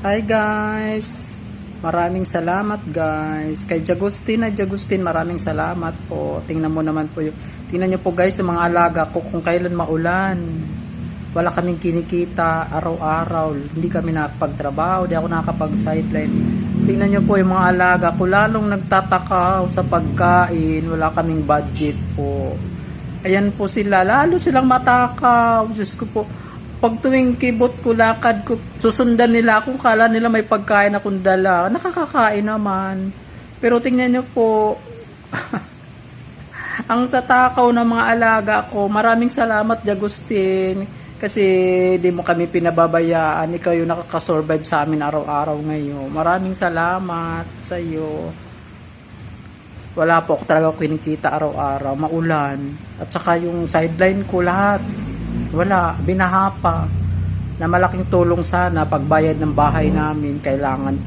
Hi guys! Maraming salamat guys. Kay Jagustin, maraming salamat po. Tingnan mo naman po tingnan nyo po guys yung mga alaga ko kung kailan maulan. Wala kaming kinikita araw-araw. Hindi kami nakapagtrabaho, hindi ako nakapag-sideline. Tingnan nyo po yung mga alaga ko. Lalong nagtataka sa pagkain. Wala kaming budget po. Ayan po sila. Lalo silang matakaw. Diyos ko po. Pag tuwing kibot ko, lakad ko, susundan nila ako, kala nila may pagkain akong dala. Nakakakain naman. Pero tingnan nyo po, ang tatakaw ng mga alaga ko. Maraming salamat, Jagustin. Kasi di mo kami pinababayaan. Ikaw yung nakakasurvive sa amin araw-araw ngayon. Maraming salamat sa iyo. Wala po ako talaga kinikita araw-araw. Maulan. At saka yung sideline ko lahat. Wala, binaha pa na malaking tulong sana pagbayad ng bahay namin kailangan